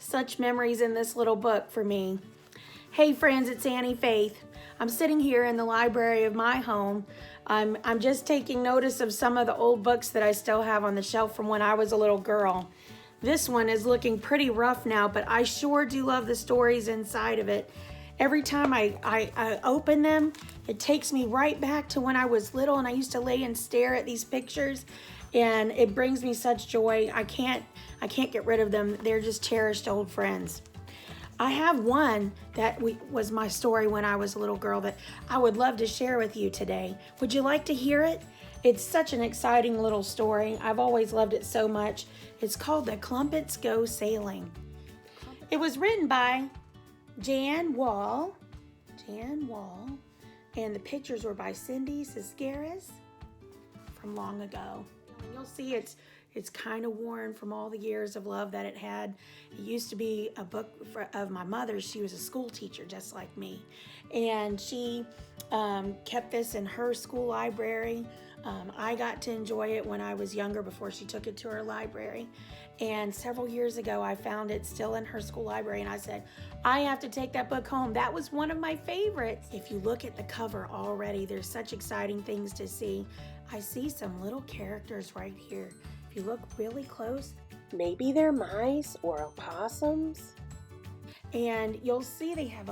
Such memories in this little book for me. Hey friends, it's Annie Faith. I'm sitting here in the library of my home. I'm just taking notice of some of the old books that I still have on the shelf from when I was a little girl. This one is looking pretty rough now, but I sure do love the stories inside of it. Every time I open them, it takes me right back to when I was little and I used to lay and stare at these pictures, and it brings me such joy. I can't get rid of them. They're just cherished old friends. I have one that was my story when I was a little girl that I would love to share with you today. Would you like to hear it? It's such an exciting little story. I've always loved it so much. It's called The Clumpets Go Sailing. It was written by Wahl, and the pictures were by Cindy Siscaris from long ago. And you'll see it's kind of worn from all the years of love that it had. It used to be a book of my mother's. She was a school teacher just like me, and she kept this in her school library. I got to enjoy it when I was younger before she took it to her library, and several years ago I found it still in her school library, and I said, I have to take that book home. That was one of my favorites. If you look at the cover already, there's such exciting things to see. I see some little characters right here. If you look really close, maybe they're mice or opossums. And you'll see they have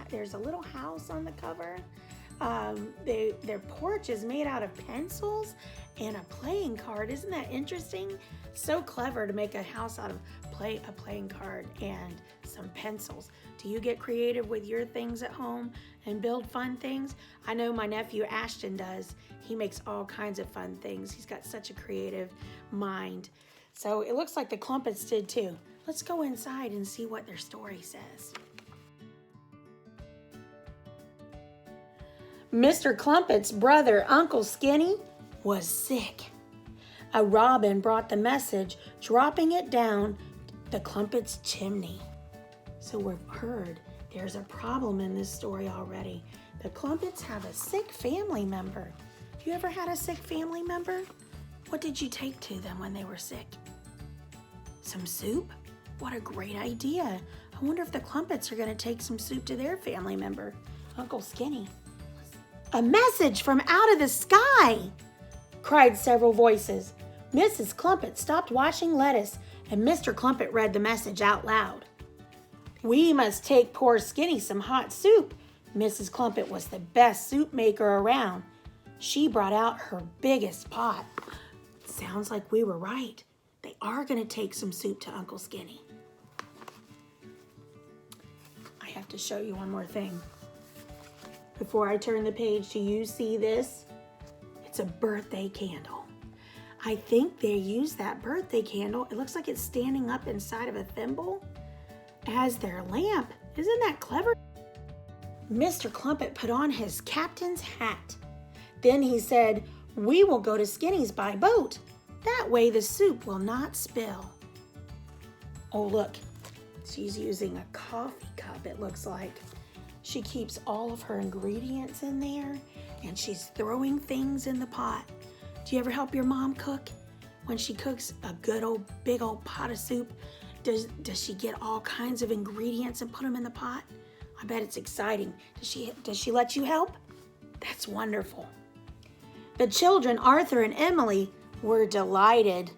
there's a little house on the cover. Their porch is made out of pencils and a playing card. Isn't that interesting? So clever to make a house out of a playing card and some pencils. Do you get creative with your things at home and build fun things? I know my nephew Ashton does. He makes all kinds of fun things. He's got such a creative mind. So it looks like the Clumpets did too. Let's go inside and see what their story says. Mr. Clumpet's brother, Uncle Skinny, was sick. A robin brought the message, dropping it down the Clumpets' chimney. So we've heard there's a problem in this story already. The Clumpets have a sick family member. You ever had a sick family member? What did you take to them when they were sick? Some soup? What a great idea. I wonder if the Clumpets are going to take some soup to their family member, Uncle Skinny. A message from out of the sky, cried several voices. Mrs. Clumpet stopped washing lettuce, and Mr. Clumpet read the message out loud. We must take poor Skinny some hot soup. Mrs. Clumpet was the best soup maker around. She brought out her biggest pot. Sounds like we were right. They are going to take some soup to Uncle Skinny. I have to show you one more thing. Before I turn the page, do you see this? It's a birthday candle. I think they used that birthday candle. It looks like it's standing up inside of a thimble as their lamp. Isn't that clever? Mr. Clumpet put on his captain's hat. Then he said, we will go to Skinny's by boat. That way the soup will not spill. Oh, look, she's using a coffee cup, it looks like. She keeps all of her ingredients in there, and she's throwing things in the pot. Do you ever help your mom cook? When she cooks a big old pot of soup, does she get all kinds of ingredients and put them in the pot? I bet it's exciting. Does she let you help? That's wonderful. The children, Arthur and Emily, were delighted.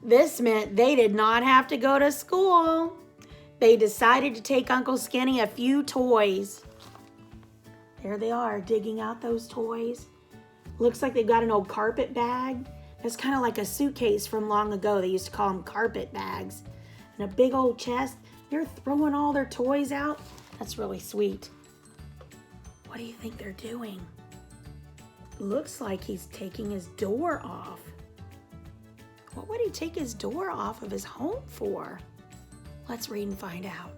This meant they did not have to go to school. They decided to take Uncle Skinny a few toys. There they are, digging out those toys. Looks like they've got an old carpet bag. That's kind of like a suitcase from long ago. They used to call them carpet bags. And a big old chest. They're throwing all their toys out. That's really sweet. What do you think they're doing? Looks like he's taking his door off. What would he take his door off of his home for? Let's read and find out.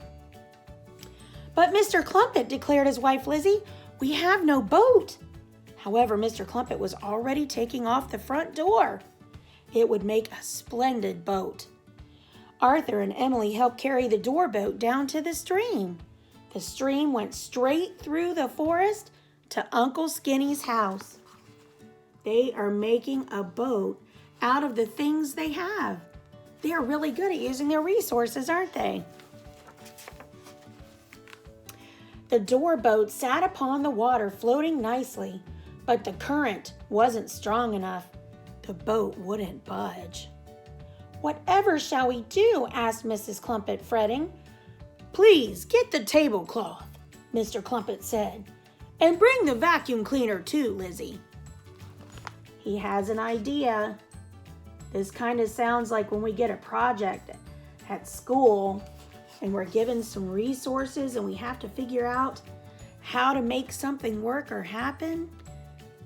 But Mr. Clumpet, declared his wife Lizzie, we have no boat. However, Mr. Clumpet was already taking off the front door. It would make a splendid boat. Arthur and Emily helped carry the door boat down to the stream. The stream went straight through the forest to Uncle Skinny's house. They are making a boat out of the things they have. They're really good at using their resources, aren't they? The door boat sat upon the water, floating nicely, but the current wasn't strong enough. The boat wouldn't budge. "Whatever shall we do?" asked Mrs. Clumpet, fretting. "Please get the tablecloth," Mr. Clumpet said, "and bring the vacuum cleaner too, Lizzie." He has an idea. This kind of sounds like when we get a project at school and we're given some resources and we have to figure out how to make something work or happen.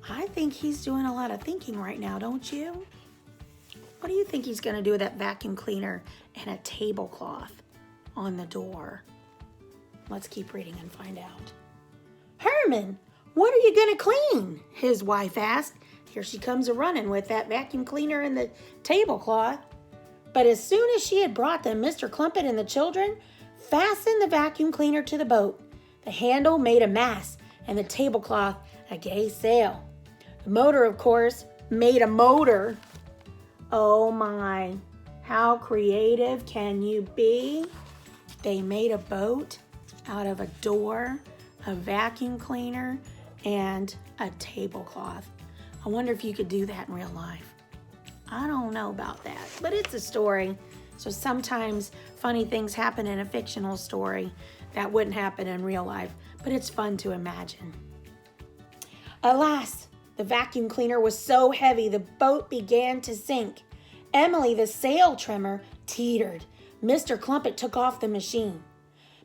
I think he's doing a lot of thinking right now, don't you? What do you think he's going to do with that vacuum cleaner and a tablecloth on the door? Let's keep reading and find out. "Herman, what are you going to clean?" his wife asked. Here she comes a-running with that vacuum cleaner and the tablecloth. But as soon as she had brought them, Mr. Clumpet and the children fastened the vacuum cleaner to the boat. The handle made a mast and the tablecloth a gay sail. The motor, of course, made a motor. Oh my, how creative can you be? They made a boat out of a door, a vacuum cleaner, and a tablecloth. I wonder if you could do that in real life. I don't know about that, but it's a story. So sometimes funny things happen in a fictional story that wouldn't happen in real life, but it's fun to imagine. Alas, the vacuum cleaner was so heavy the boat began to sink. Emily, the sail trimmer, teetered. Mr. Clumpet took off the machine.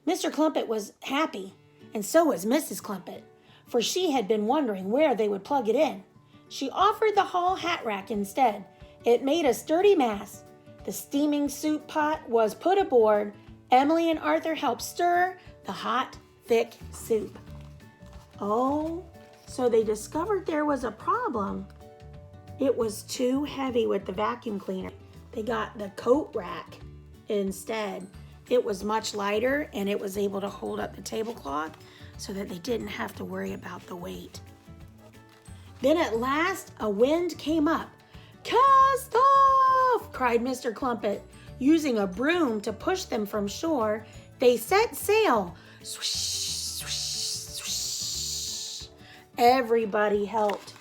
Mr. Clumpet was happy, and so was Mrs. Clumpet, for she had been wondering where they would plug it in. She offered the hall hat rack instead. It made a sturdy mast. The steaming soup pot was put aboard. Emily and Arthur helped stir the hot, thick soup. Oh, so they discovered there was a problem. It was too heavy with the vacuum cleaner. They got the coat rack instead. It was much lighter and it was able to hold up the tablecloth so that they didn't have to worry about the weight. Then at last a wind came up. "Cast off!" cried Mr. Clumpet. Using a broom to push them from shore, they set sail. Swish, swish, swish. Everybody helped.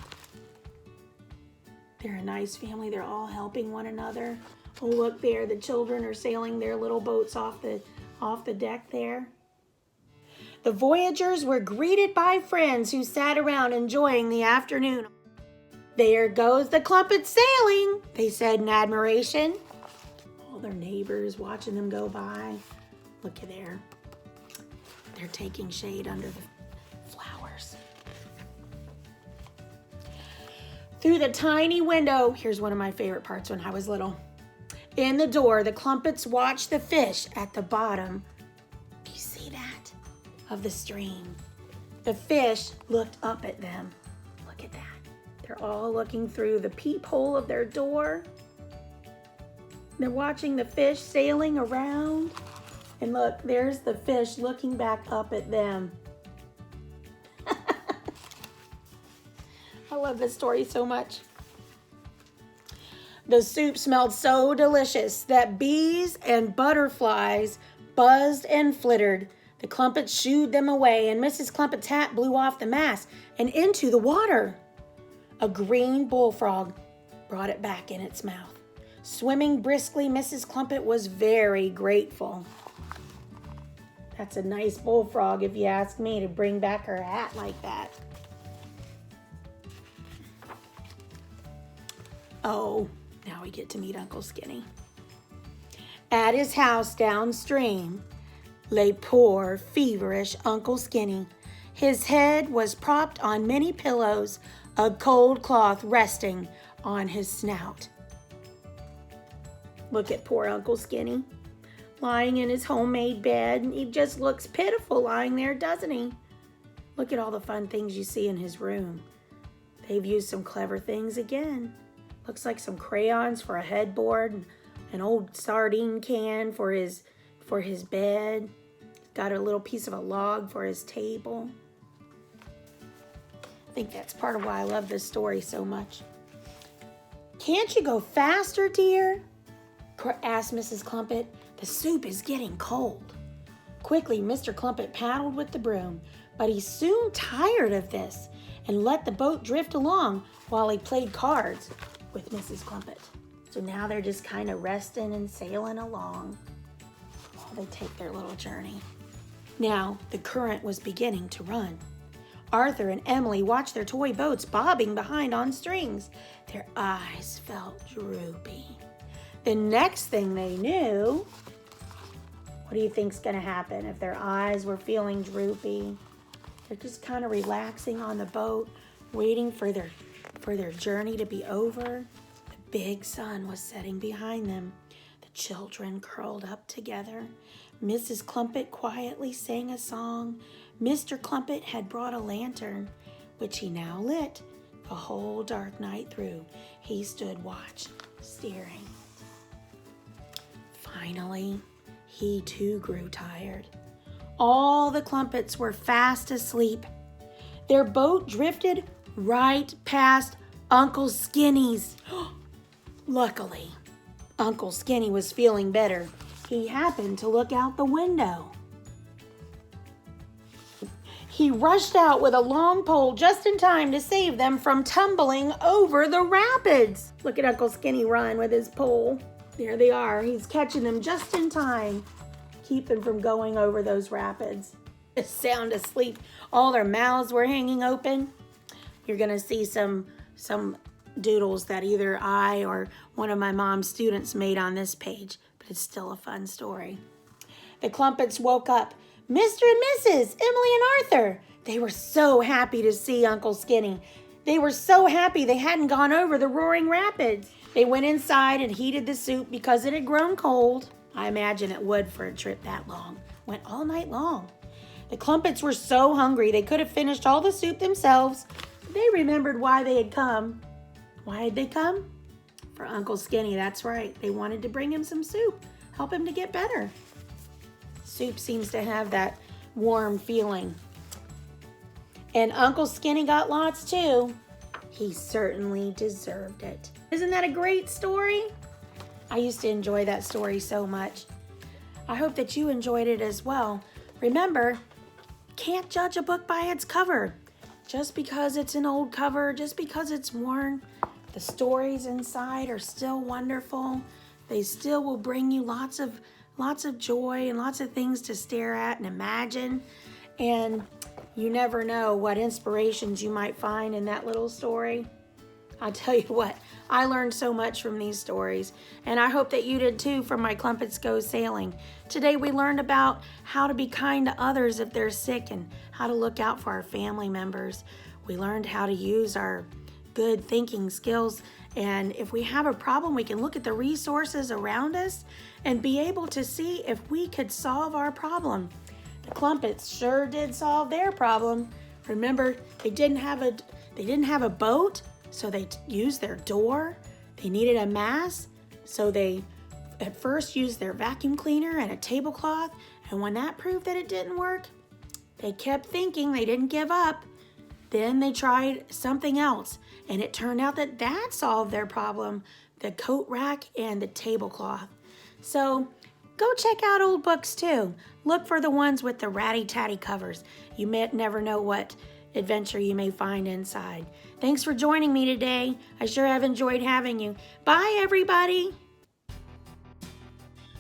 They're a nice family. They're all helping one another. Oh, look there. The children are sailing their little boats off the deck there. The voyagers were greeted by friends who sat around enjoying the afternoon. "There goes the Clumpet sailing," they said in admiration. All their neighbors watching them go by. Look at there. They're taking shade under the flowers. Through the tiny window, here's one of my favorite parts when I was little. In the door, the Clumpets watched the fish at the bottom. Do you see that? Of the stream. The fish looked up at them. Look at that. They're all looking through the peephole of their door. They're watching the fish sailing around. And look, there's the fish looking back up at them. I love this story so much. The soup smelled so delicious that bees and butterflies buzzed and flittered. The Clumpets shooed them away, and Mrs. Clumpet's hat blew off the mast and into the water. A green bullfrog brought it back in its mouth. Swimming briskly, Mrs. Clumpet was very grateful. That's a nice bullfrog, if you ask me, to bring back her hat like that. Oh, now we get to meet Uncle Skinny. At his house downstream lay poor, feverish Uncle Skinny. His head was propped on many pillows, a cold cloth resting on his snout. Look at poor Uncle Skinny, lying in his homemade bed. He just looks pitiful lying there, doesn't he? Look at all the fun things you see in his room. They've used some clever things again. Looks like some crayons for a headboard, an old sardine can for his bed. Got a little piece of a log for his table. I think that's part of why I love this story so much. "Can't you go faster, dear?" asked Mrs. Clumpet. "The soup is getting cold." Quickly, Mr. Clumpet paddled with the broom, but he soon tired of this and let the boat drift along while he played cards with Mrs. Clumpet. So now they're just kind of resting and sailing along while they take their little journey. Now the current was beginning to run. Arthur and Emily watched their toy boats bobbing behind on strings. Their eyes felt droopy. The next thing they knew, what do you think's going to happen if their eyes were feeling droopy? They're just kind of relaxing on the boat, waiting for their journey to be over. The big sun was setting behind them. The children curled up together. Mrs. Clumpet quietly sang a song. Mr. Clumpet had brought a lantern, which he now lit the whole dark night through. He stood watch, staring. Finally, he too grew tired. All the Clumpets were fast asleep. Their boat drifted right past Uncle Skinny's. Luckily, Uncle Skinny was feeling better. He happened to look out the window. He rushed out with a long pole just in time to save them from tumbling over the rapids. Look at Uncle Skinny run with his pole. There they are. He's catching them just in time. Keep them from going over those rapids. Sound asleep. All their mouths were hanging open. You're going to see some doodles that either I or one of my mom's students made on this page, but it's still a fun story. The Clumpets woke up. Mr. and Mrs., Emily and Arthur. They were so happy to see Uncle Skinny. They were so happy they hadn't gone over the roaring rapids. They went inside and heated the soup because it had grown cold. I imagine it would for a trip that long. Went all night long. The Clumpets were so hungry they could have finished all the soup themselves. They remembered why they had come. Why had they come? For Uncle Skinny, that's right. They wanted to bring him some soup, help him to get better. Soup seems to have that warm feeling. And Uncle Skinny got lots too. He certainly deserved it. Isn't that a great story? I used to enjoy that story so much. I hope that you enjoyed it as well. Remember, can't judge a book by its cover. Just because it's an old cover, just because it's worn, the stories inside are still wonderful. They still will bring you lots of joy and lots of things to stare at and imagine. And you never know what inspirations you might find in that little story. I'll tell you what, I learned so much from these stories, and I hope that you did too from my Clumpets Go Sailing. Today we learned about how to be kind to others if they're sick and how to look out for our family members. We learned how to use our good thinking skills, and if we have a problem, we can look at the resources around us and be able to see if we could solve our problem. The Clumpets sure did solve their problem. Remember, they didn't have a boat, so they used their door. They needed a mast, so they at first used their vacuum cleaner and a tablecloth, and when that proved that it didn't work, they kept thinking. They didn't give up. Then they tried something else, and it turned out that that solved their problem, the coat rack and the tablecloth. So go check out old books too. Look for the ones with the ratty tatty covers. You may never know what adventure you may find inside. Thanks for joining me today. I sure have enjoyed having you. Bye, everybody.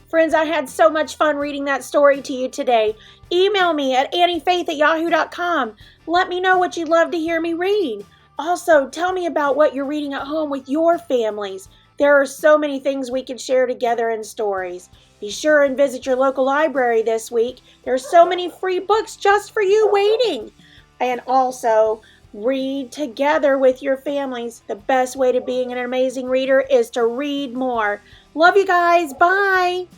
Friends, I had so much fun reading that story to you today. Email me at anniefaith@yahoo.com. Let me know what you'd love to hear me read. Also, tell me about what you're reading at home with your families. There are so many things we can share together in stories. Be sure and visit your local library this week. There are so many free books just for you waiting. And also, read together with your families. The best way to being an amazing reader is to read more. Love you guys. Bye.